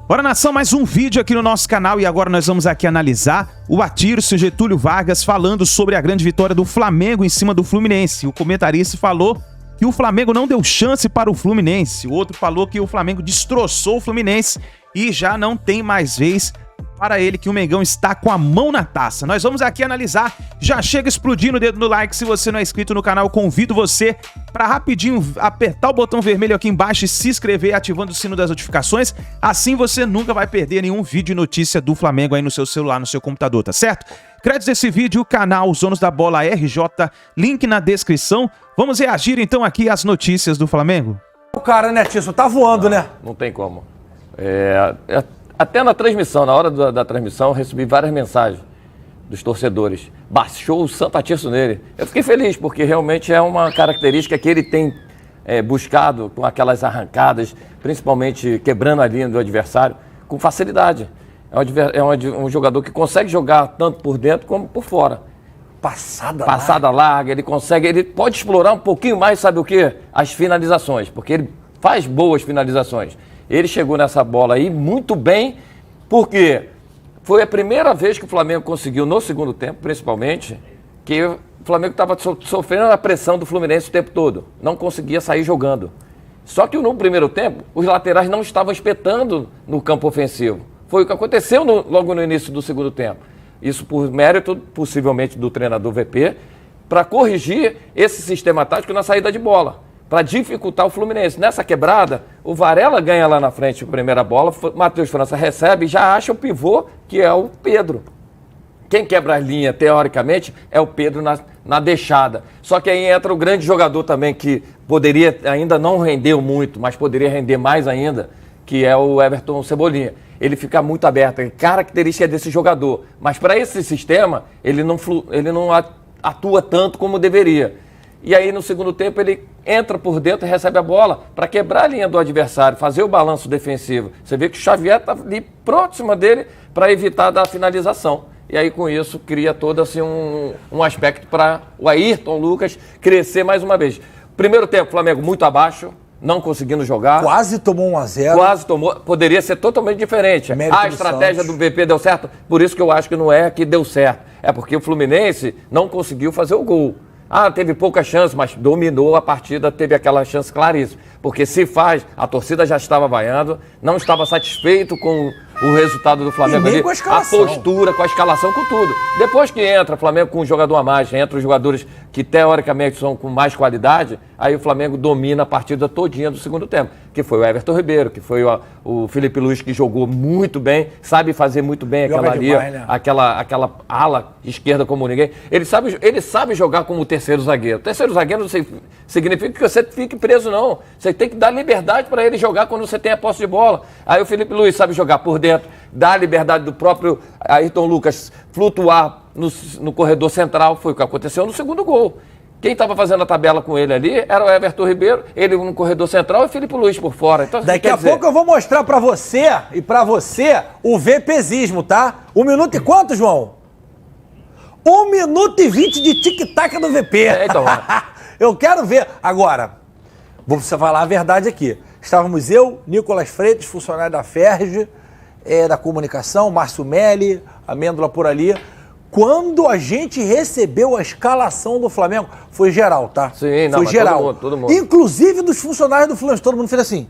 Bora, nação, mais um vídeo aqui no nosso canal e agora nós vamos aqui analisar o Atirce Getúlio Vargas falando sobre a grande vitória do Flamengo em cima do Fluminense. O comentarista falou que o Flamengo não deu chance para o Fluminense, o outro falou que o Flamengo destroçou o Fluminense e já não tem mais vez para ele, que o Mengão está com a mão na taça. Nós vamos aqui analisar, já chega explodindo o dedo no like, se você não é inscrito no canal, convido você para rapidinho apertar o botão vermelho aqui embaixo e se inscrever ativando o sino das notificações, assim você nunca vai perder nenhum vídeo e notícia do Flamengo aí no seu celular, no seu computador, tá certo? Créditos desse vídeo, o canal Os Donos da Bola RJ, link na descrição. Vamos reagir então aqui às notícias do Flamengo? O cara, né, Tício, tá voando, né? Não tem como. Até na transmissão, na hora da transmissão, eu recebi várias mensagens dos torcedores. Baixou o Santo Atirce nele. Eu fiquei feliz, porque realmente é uma característica que ele tem buscado com aquelas arrancadas, principalmente quebrando a linha do adversário, com facilidade. Um jogador que consegue jogar tanto por dentro como por fora. Passada larga, ele pode explorar um pouquinho mais, sabe o quê? As finalizações, porque ele faz boas finalizações. Ele chegou nessa bola aí muito bem, porque foi a primeira vez que o Flamengo conseguiu, no segundo tempo, principalmente, que o Flamengo estava sofrendo a pressão do Fluminense o tempo todo. Não conseguia sair jogando. Só que no primeiro tempo, os laterais não estavam espetando no campo ofensivo. Foi o que aconteceu logo no início do segundo tempo. Isso por mérito, possivelmente, do treinador VP, para corrigir esse sistema tático na saída de bola, para dificultar o Fluminense. Nessa quebrada, o Varela ganha lá na frente a primeira bola, Matheus França recebe e já acha o pivô, que é o Pedro. Quem quebra a linha, teoricamente, é o Pedro na deixada. Só que aí entra o grande jogador também, que poderia, ainda não rendeu muito, mas poderia render mais ainda, que é o Everton Cebolinha. Ele fica muito aberto, é característica desse jogador. Mas para esse sistema, ele não atua tanto como deveria. E aí, no segundo tempo, ele entra por dentro e recebe a bola para quebrar a linha do adversário, fazer o balanço defensivo. Você vê que o Xavier está ali próxima dele para evitar da finalização. E aí, com isso, cria todo assim, um aspecto para o Ayrton Lucas crescer mais uma vez. Primeiro tempo, Flamengo muito abaixo, não conseguindo jogar. Quase tomou 1-0. Quase tomou. Poderia ser totalmente diferente. A estratégia do VP deu certo, por isso que eu acho que não é que deu certo. É porque o Fluminense não conseguiu fazer o gol. Teve pouca chance, mas dominou a partida, teve aquela chance claríssima. Porque se faz, a torcida já estava vaiando, não estava satisfeito com o resultado do Flamengo ali. A postura, com a escalação, com tudo. Depois que entra o Flamengo com um jogador a mais, entra os jogadores que teoricamente são com mais qualidade, aí o Flamengo domina a partida todinha do segundo tempo. Que foi o Everton Ribeiro, que foi o Felipe Luiz, que jogou muito bem, sabe fazer muito bem aquela ala esquerda como ninguém. Ele sabe jogar como terceiro zagueiro. Terceiro zagueiro não significa que você fique preso, não. Você tem que dar liberdade para ele jogar quando você tem a posse de bola. Aí o Felipe Luiz sabe jogar por dentro, dá a liberdade do próprio Ayrton Lucas flutuar no corredor central. Foi o que aconteceu no segundo gol. Quem estava fazendo a tabela com ele ali era o Everton Ribeiro, ele no corredor central e o Felipe Luiz por fora. Então, daqui a pouco eu vou mostrar pra você e pra você o VPzismo, tá? 1 minuto e quanto, João? 1 minuto e 20 de tic-tac do VP. Então. Eu quero ver. Agora, vou falar a verdade aqui. Estávamos eu, Nicolas Freitas, funcionário da FERJ, da comunicação, Márcio Melli, Amêndola por ali. Quando a gente recebeu a escalação do Flamengo, foi geral, tá? Sim, não, foi geral. Todo mundo. Inclusive dos funcionários do Fluminense, todo mundo fez assim.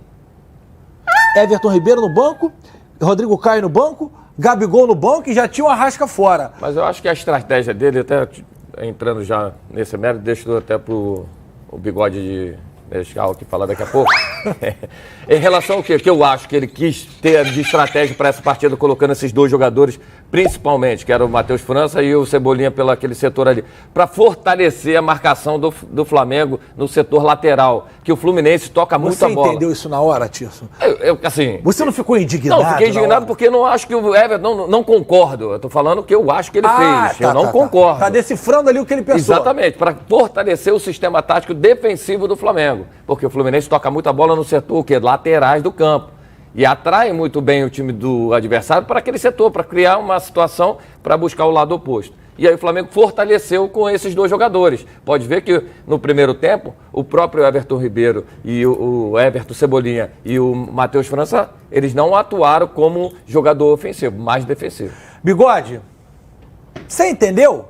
Everton Ribeiro no banco, Rodrigo Caio no banco, Gabigol no banco e já tinha o Arrasca fora. Mas eu acho que a estratégia dele, até entrando já nesse mérito, deixo até pro o bigode de Nescau que falar daqui a pouco. Em relação ao que eu acho que ele quis ter de estratégia para essa partida, colocando esses dois jogadores, principalmente, que era o Matheus França e o Cebolinha pelo aquele setor ali, para fortalecer a marcação do Flamengo no setor lateral, que o Fluminense toca muito a bola. Você entendeu isso na hora, Tirso? Assim... Você não ficou indignado? Não, fiquei indignado porque eu não acho que o Everton, não concordo. Eu tô falando o que eu acho que ele fez. Eu não concordo. Tá decifrando ali o que ele pensou. Exatamente, para fortalecer o sistema tático defensivo do Flamengo. Porque o Fluminense toca muita bola no setor laterais do campo. E atrai muito bem o time do adversário para aquele setor, para criar uma situação para buscar o lado oposto. E aí o Flamengo fortaleceu com esses dois jogadores. Pode ver que no primeiro tempo, o próprio Everton Ribeiro e o Everton Cebolinha e o Matheus França, eles não atuaram como jogador ofensivo, mais defensivo. Bigode, você entendeu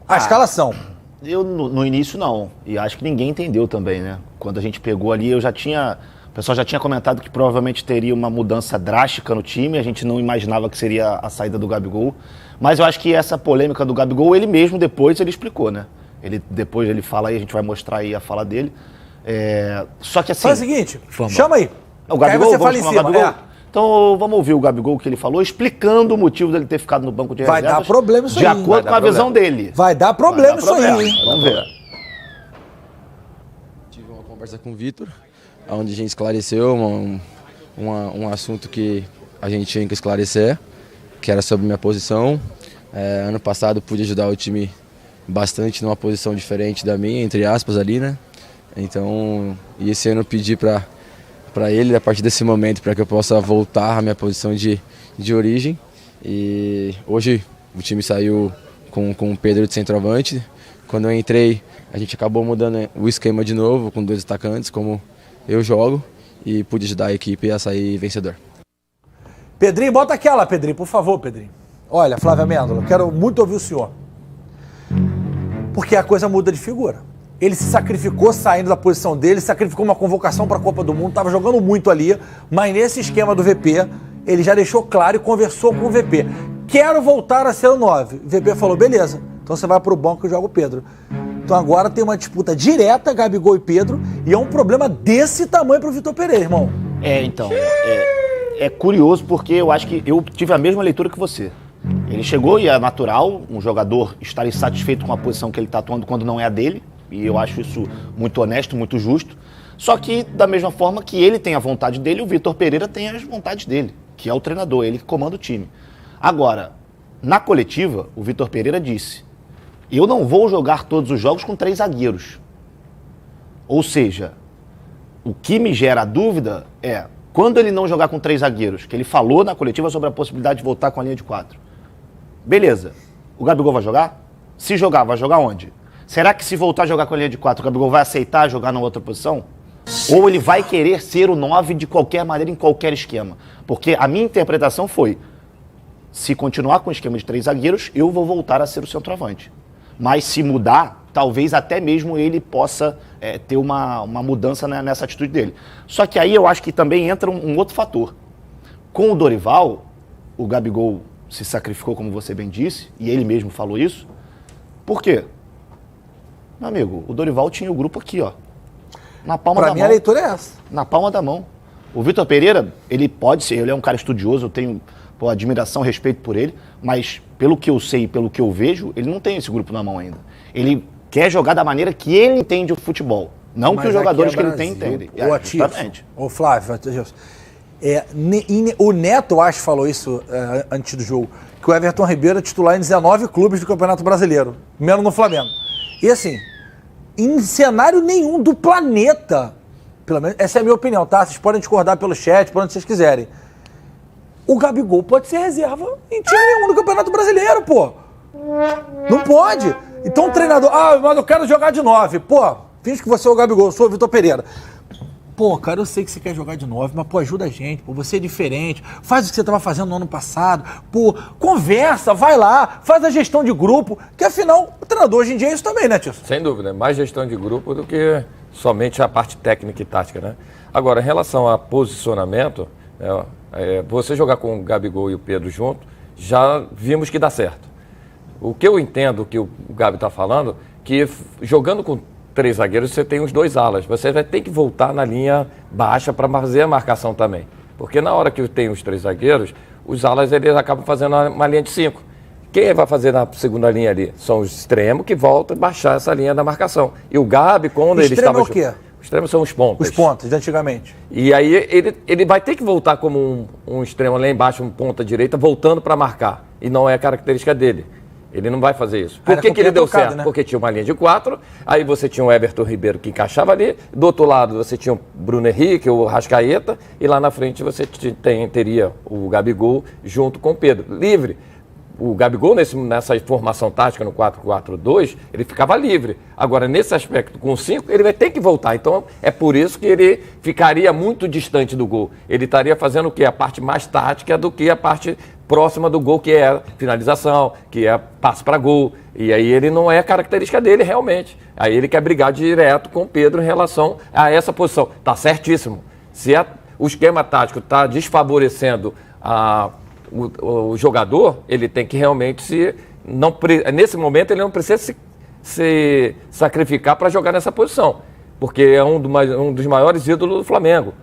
a escalação? Eu, no início, não. E acho que ninguém entendeu também, né? Quando a gente pegou ali, o pessoal já tinha comentado que provavelmente teria uma mudança drástica no time. A gente não imaginava que seria a saída do Gabigol. Mas eu acho que essa polêmica do Gabigol, ele mesmo depois ele explicou, né? Depois ele fala aí, a gente vai mostrar aí a fala dele. Só que assim... Faz o seguinte, chama aí. O Gabigol, aí você fala em cima. Gabigol? Então vamos ouvir o Gabigol que ele falou, explicando o motivo dele ter ficado no banco de reservas. Vai dar problema isso aí. De acordo com a visão dele. Vai dar problema isso aí, hein? Vamos ver. Tive uma conversa com o Vitor, onde a gente esclareceu um assunto que a gente tinha que esclarecer, que era sobre minha posição. Ano passado pude ajudar o time bastante numa posição diferente da minha, entre aspas ali, né? Então, e esse ano eu pedi para ele, a partir desse momento, para que eu possa voltar à minha posição de origem. E hoje o time saiu com o Pedro de centroavante. Quando eu entrei, a gente acabou mudando o esquema de novo, com 2 atacantes, como eu jogo, e pude ajudar a equipe a sair vencedor. Pedrinho, bota aquela, Pedrinho, por favor, Pedrinho. Olha, Flávio Amêndola, quero muito ouvir o senhor. Porque a coisa muda de figura. Ele se sacrificou saindo da posição dele, sacrificou uma convocação para a Copa do Mundo, estava jogando muito ali, mas nesse esquema do VP, ele já deixou claro e conversou com o VP. Quero voltar a ser o 9. O VP falou, beleza, então você vai para o banco e joga o Pedro. Então agora tem uma disputa direta, Gabigol e Pedro, e é um problema desse tamanho para o Vitor Pereira, irmão. Então, é curioso porque eu acho que eu tive a mesma leitura que você. Ele chegou e é natural um jogador estar insatisfeito com a posição que ele está atuando quando não é a dele. E eu acho isso muito honesto, muito justo. Só que, da mesma forma que ele tem a vontade dele, o Vitor Pereira tem as vontades dele, que é o treinador, ele que comanda o time. Agora, na coletiva, o Vitor Pereira disse, eu não vou jogar todos os jogos com 3 zagueiros. Ou seja, o que me gera dúvida é, quando ele não jogar com 3 zagueiros, que ele falou na coletiva sobre a possibilidade de voltar com a linha de 4. Beleza, o Gabigol vai jogar? Se jogar, vai jogar onde? Será que se voltar a jogar com a linha de 4, o Gabigol vai aceitar jogar na outra posição? Ou ele vai querer ser o 9 de qualquer maneira, em qualquer esquema? Porque a minha interpretação foi, se continuar com o esquema de 3 zagueiros, eu vou voltar a ser o centroavante. Mas se mudar, talvez até mesmo ele possa ter uma mudança nessa atitude dele. Só que aí eu acho que também entra um outro fator. Com o Dorival, o Gabigol se sacrificou, como você bem disse, e ele mesmo falou isso. Por quê? Meu amigo, o Dorival tinha o grupo aqui, ó. Na palma da mão. Pra mim a leitura é essa. Na palma da mão. O Vitor Pereira, ele pode ser, ele é um cara estudioso, eu tenho admiração, respeito por ele, mas pelo que eu sei e pelo que eu vejo, ele não tem esse grupo na mão ainda. Ele quer jogar da maneira que ele entende o futebol, não que os jogadores que ele tem entendem. Justamente. Ô Flávio, o Neto, acho, falou isso antes do jogo, que o Everton Ribeiro é titular em 19 clubes do Campeonato Brasileiro, menos no Flamengo. E assim, em cenário nenhum do planeta, pelo menos essa é a minha opinião, tá? Vocês podem discordar pelo chat, por onde vocês quiserem. O Gabigol pode ser reserva em time nenhum do Campeonato Brasileiro, pô. Não pode. Então o treinador, mas eu quero jogar de 9. Pô, finge que você é o Gabigol, eu sou o Vitor Pereira. Pô, cara, eu sei que você quer jogar de 9, mas, pô, ajuda a gente, pô, você é diferente, faz o que você estava fazendo no ano passado, pô, conversa, vai lá, faz a gestão de grupo, que afinal, o treinador hoje em dia é isso também, né, Tio? Sem dúvida, mais gestão de grupo do que somente a parte técnica e tática, né? Agora, em relação a posicionamento, você jogar com o Gabigol e o Pedro junto, já vimos que dá certo. O que eu entendo que o Gabi está falando, que jogando com 3 zagueiros, você tem os 2 alas. Você vai ter que voltar na linha baixa para fazer a marcação também. Porque na hora que tem os 3 zagueiros, os alas eles acabam fazendo uma linha de 5. Quem vai fazer na segunda linha ali? São os extremos que voltam a baixar essa linha da marcação. E o Gabi, quando ele estava... Extremo é o quê? Os extremos são os pontas. Os pontas, de antigamente. E aí ele vai ter que voltar como um extremo lá embaixo, um ponta direita, voltando para marcar. E não é a característica dele. Ele não vai fazer isso. Por que ele deu certo? Né? Porque tinha uma linha de 4, aí você tinha o Everton Ribeiro que encaixava ali, do outro lado você tinha o Bruno Henrique, o Rascaeta, e lá na frente você teria o Gabigol junto com o Pedro. Livre. O Gabigol, nessa formação tática no 4-4-2, ele ficava livre. Agora, nesse aspecto, com o 5, ele vai ter que voltar. Então, é por isso que ele ficaria muito distante do gol. Ele estaria fazendo o quê? A parte mais tática do que a parte próxima do gol, que é a finalização, que é passe para gol. E aí ele não é a característica dele, realmente. Aí ele quer brigar direto com o Pedro em relação a essa posição. Tá certíssimo. Se o esquema tático está desfavorecendo o jogador, ele tem que realmente nesse momento ele não precisa se sacrificar para jogar nessa posição, porque é um dos maiores ídolos do Flamengo.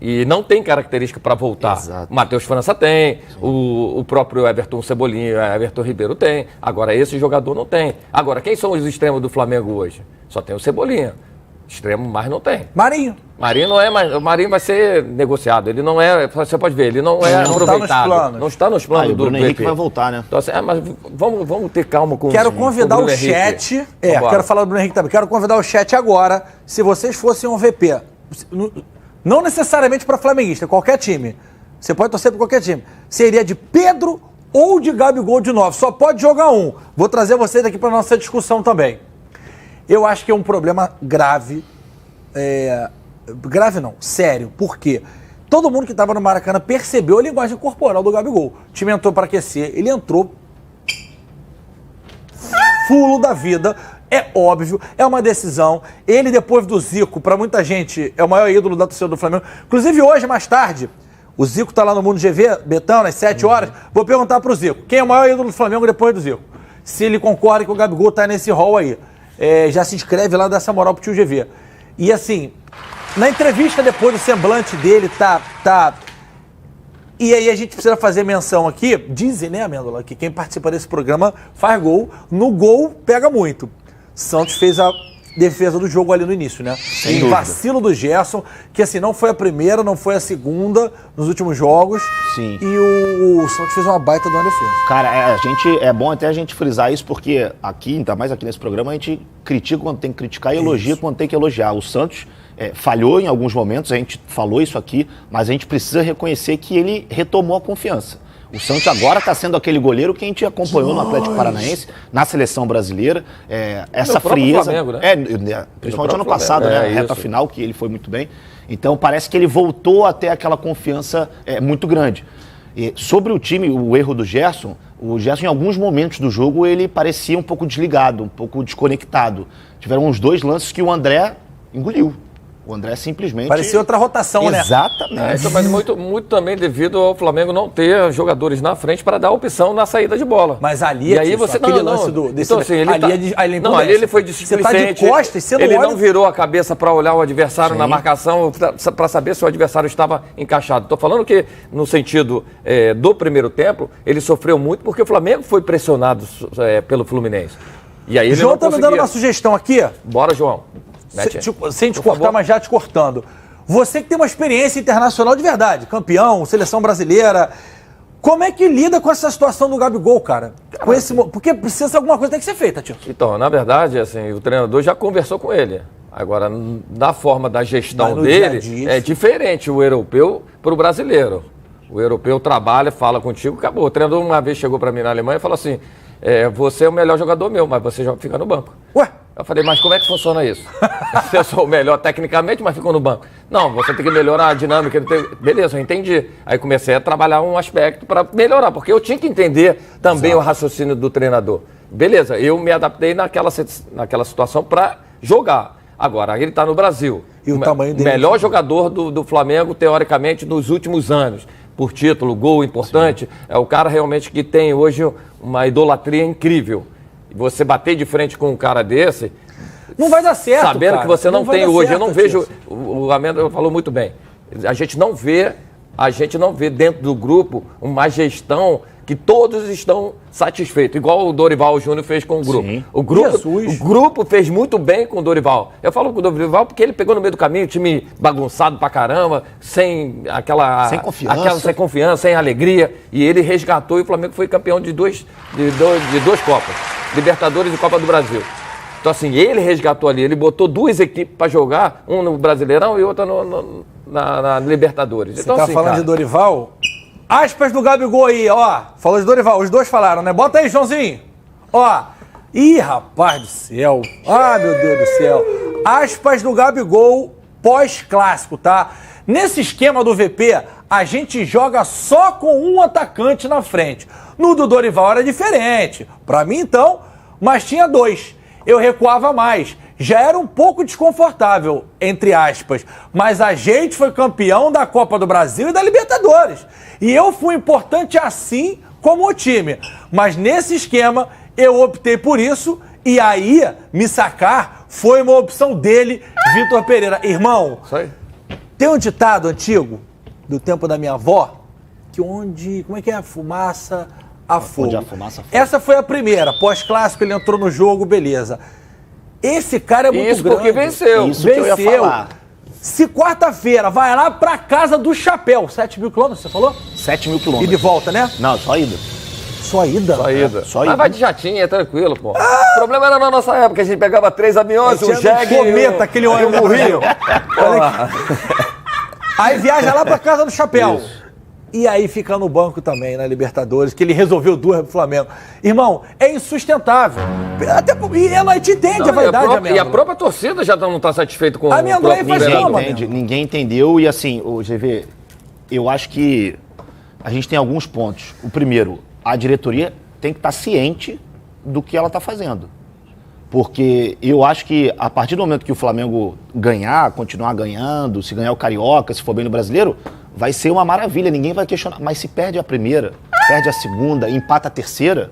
E não tem característica para voltar. Exato. O Matheus França tem, o próprio Everton Cebolinha, Everton Ribeiro tem. Agora, esse jogador não tem. Agora, quem são os extremos do Flamengo hoje? Só tem o Cebolinha. Extremo mais não tem. Marinho. Marinho não é mais. O Marinho vai ser negociado. Ele não é. Você pode ver, ele não é aproveitado. Não está nos planos o Bruno do Henrique VP. vai voltar, né? Então, assim, mas vamos ter calma com Quero convidar com o Bruno chat. Henrique. Vambora. Quero falar do Bruno Henrique também. Quero convidar o chat agora. Se vocês fossem um VP, não necessariamente para flamenguista, qualquer time. Você pode torcer para qualquer time. Seria de Pedro ou de Gabigol de 9. Só pode jogar um. Vou trazer vocês aqui para nossa discussão também. Eu acho que é um problema grave. Grave não, sério. Por quê? Todo mundo que estava no Maracanã percebeu a linguagem corporal do Gabigol. O time entrou para aquecer, ele entrou fulo da vida. É óbvio, é uma decisão. Ele, depois do Zico, para muita gente, é o maior ídolo da torcida do Flamengo. Inclusive hoje, mais tarde, o Zico tá lá no Mundo GV, Betão, às 7 horas. Vou perguntar pro Zico, quem é o maior ídolo do Flamengo depois do Zico? Se ele concorda que o Gabigol tá nesse rol aí. Já se inscreve lá, dá essa moral pro tio GV. E assim, na entrevista depois, o semblante dele tá... E aí a gente precisa fazer menção aqui, dizem, né, Amêndola, que quem participa desse programa faz gol. No gol, pega muito. Santos fez a defesa do jogo ali no início, né? Sem e dúvida. vacilo do Gerson, que assim, não foi a primeira, não foi a segunda nos últimos jogos. Sim. E o Santos fez uma baita de uma defesa. Cara, é bom até a gente frisar isso, porque aqui, ainda mais aqui nesse programa, a gente critica quando tem que criticar e elogia quando tem que elogiar. O Santos falhou em alguns momentos, a gente falou isso aqui, mas a gente precisa reconhecer que ele retomou a confiança. O Santos agora está sendo aquele goleiro que a gente acompanhou no Atlético Paranaense, na seleção brasileira. Essa frieza. Flamengo, né? Principalmente ano passado, né? A reta final, que ele foi muito bem. Então parece que ele voltou a ter aquela confiança muito grande. E sobre o time, o erro do Gerson, o Gerson em alguns momentos do jogo ele parecia um pouco desligado, um pouco desconectado. Tiveram uns 2 lances que o André engoliu. O André simplesmente... Parecia outra rotação, né? Exatamente. Então, mas muito também devido ao Flamengo não ter jogadores na frente para dar opção na saída de bola. Mas ali, e aí você aquele não, lance desse... Então, assim, ali ele foi displicente. Você tá de costas, você não ele olha... não virou a cabeça para olhar o adversário na marcação, para saber se o adversário estava encaixado. Estou falando que, no sentido do primeiro tempo, ele sofreu muito porque o Flamengo foi pressionado pelo Fluminense. E aí ele João não tá me conseguia. dando uma sugestão aqui. Bora, João. Sem te cortar, mas já te cortando. Você que tem uma experiência internacional de verdade, campeão, seleção brasileira, como é que lida com essa situação do Gabigol, cara? Porque precisa alguma coisa tem que ser feita, tio. Então, na verdade, assim, o treinador já conversou com ele. Agora, da forma da gestão dele, dia, é diferente o europeu para o brasileiro. O europeu trabalha, fala contigo, acabou. O treinador uma vez chegou para mim na Alemanha e falou assim, você é o melhor jogador meu, mas você já fica no banco. Ué? Eu falei, mas como é que funciona isso? Eu sou o melhor tecnicamente, mas ficou no banco. Não, você tem que melhorar a dinâmica. Beleza, eu entendi. Aí comecei a trabalhar um aspecto para melhorar, porque eu tinha que entender também o raciocínio do treinador. Beleza, eu me adaptei naquela situação para jogar. Agora, ele está no Brasil. E o tamanho dele? Melhor jogador do Flamengo, teoricamente, nos últimos anos. Por título, gol importante. Sim. É o cara realmente que tem hoje uma idolatria incrível. Você bater de frente com um cara desse... Não vai dar certo, sabendo cara. que você não tem hoje. Certo, eu não vejo... O Amêndola falou muito bem. A gente não vê dentro do grupo uma gestão que todos estão satisfeitos. Igual o Dorival Júnior fez com o grupo. Sim. O grupo fez muito bem com o Dorival. Eu falo com o Dorival porque ele pegou no meio do caminho, time bagunçado pra caramba, sem aquela... Sem confiança, sem alegria. E ele resgatou e o Flamengo foi campeão de duas Copas. Libertadores e Copa do Brasil. Então, assim, ele resgatou ali, ele botou 2 equipes para jogar, um no Brasileirão e outra na Libertadores. Você Então, tá assim, falando cara, de Dorival? Aspas do Gabigol aí, ó. Falou de Dorival, os dois falaram, né? Bota aí, Joãozinho. Ó. Ih, rapaz do céu. Ah, meu Deus do céu. Aspas do Gabigol pós-clássico, tá? Nesse esquema do VP, a gente joga só com um atacante na frente. No do Dorival era diferente. Pra mim, então, mas tinha dois. Eu recuava mais. Já era um pouco desconfortável, entre aspas. Mas a gente foi campeão da Copa do Brasil e da Libertadores. E eu fui importante assim como o time. Mas nesse esquema, eu optei por isso. E aí, me sacar foi uma opção dele, Vitor Pereira. Irmão, Isso aí. tem um ditado antigo, do tempo da minha avó, que onde... Como é que é? A fumaça, a fogo. Onde a fumaça, a fogo. Essa foi a primeira. Pós-clássico, ele entrou no jogo, beleza. Esse cara é muito Isso grande. porque venceu. Isso que eu ia falar. Se quarta-feira vai lá pra casa do chapéu, 7 mil quilômetros, você falou? 7 mil E quilômetros. de volta, né? Não, só ida. Só ida? Só ida. Só Mas ida. vai de jatinho, é tranquilo, pô. O problema era na nossa época, a gente pegava 3 aviões, um Tinha jegue... cometa, aquele ônibus do Rio. Aí viaja lá pra casa do chapéu. E aí fica no banco também, na Libertadores, que ele resolveu 2 pro Flamengo. Irmão, é insustentável. Até, e a gente entende a verdade, E a própria torcida já não está satisfeita com A minha mãe próprio faz treinador. como? Ninguém entendeu e assim, o GV, eu acho que a gente tem alguns pontos. O primeiro, a diretoria tem que estar ciente do que ela está fazendo. Porque eu acho que a partir do momento que o Flamengo ganhar, continuar ganhando, se ganhar o Carioca, se for bem no Brasileiro, vai ser uma maravilha, ninguém vai questionar. Mas se perde a primeira, perde a segunda, empata a terceira,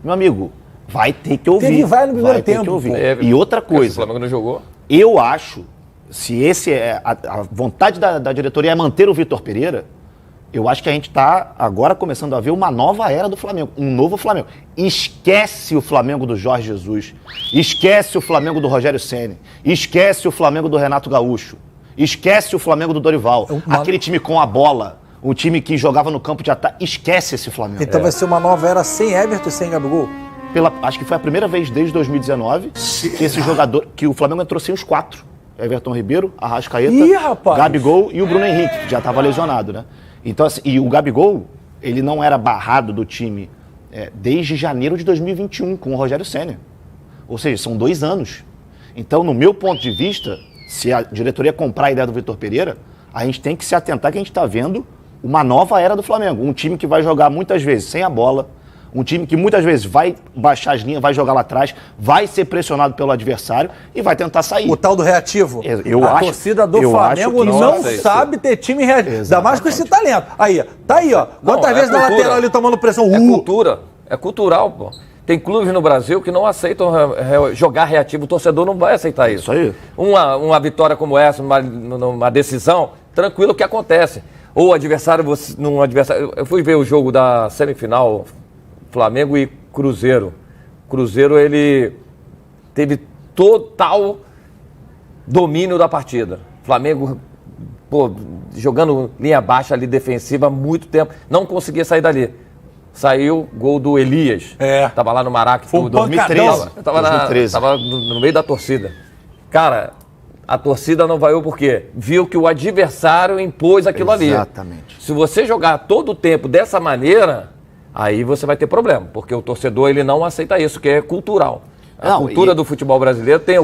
meu amigo, vai ter que ouvir. Teve vai no primeiro vai ter tempo, que ouvir. Teve. E outra O coisa, Flamengo não jogou. eu acho, se esse é a vontade da diretoria é manter o Vitor Pereira, eu acho que a gente está agora começando a ver uma nova era do Flamengo, um novo Flamengo. Esquece o Flamengo do Jorge Jesus, esquece o Flamengo do Rogério Ceni, esquece o Flamengo do Renato Gaúcho, esquece o Flamengo do Dorival, aquele time com a bola, o time que jogava no campo de ataque, esquece esse Flamengo. Então vai ser uma nova era sem Everton e sem Gabigol? Acho que foi a primeira vez desde 2019 que esse jogador, que o Flamengo entrou sem os 4. Everton Ribeiro, Arrascaeta, Ih, rapaz! Gabigol e o Bruno Henrique, que já estava lesionado, né? Então, assim, e o Gabigol, ele não era barrado do time desde janeiro de 2021, com o Rogério Ceni. Ou seja, são 2 anos. Então, no meu ponto de vista, se a diretoria comprar a ideia do Vitor Pereira, a gente tem que se atentar que a gente está vendo uma nova era do Flamengo. Um time que vai jogar muitas vezes sem a bola, um time que muitas vezes vai baixar as linhas, vai jogar lá atrás, vai ser pressionado pelo adversário e vai tentar sair. O tal do reativo. A Torcida do Flamengo não sabe ter time reativo. Ainda mais com esse talento. Aí, tá aí, ó. Quantas vezes na lateral ele tomando pressão? É cultura. É cultural, pô. Tem clubes no Brasil que não aceitam jogar reativo. O torcedor não vai aceitar isso. Isso aí. Uma vitória como essa, numa decisão, tranquilo que acontece. Ou adversário, num adversário. Eu fui ver o jogo da semifinal, Flamengo e Cruzeiro. Cruzeiro, ele teve total domínio da partida. Flamengo, pô, jogando linha baixa ali, defensiva, há muito tempo. Não conseguia sair dali. Saiu gol do Elias. Tava lá no Maraca. Foi um 2013. Tava no meio da torcida. Cara, a torcida não vaiou porque viu que o adversário impôs aquilo ali. Exatamente. Se você jogar todo o tempo dessa maneira, aí você vai ter problema, porque o torcedor ele não aceita isso, que é cultural. A cultura do futebol brasileiro tem...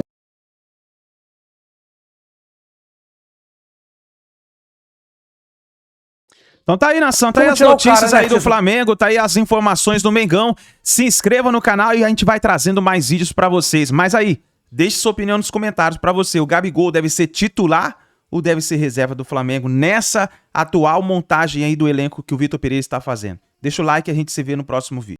Então tá aí, nação, tá aí as notícias aí do Flamengo, tá aí as informações do Mengão. Se inscreva no canal e a gente vai trazendo mais vídeos pra vocês. Mas aí, deixe sua opinião nos comentários pra você. O Gabigol deve ser titular ou deve ser reserva do Flamengo nessa atual montagem aí do elenco que o Vitor Pereira está fazendo? Deixa o like e a gente se vê no próximo vídeo.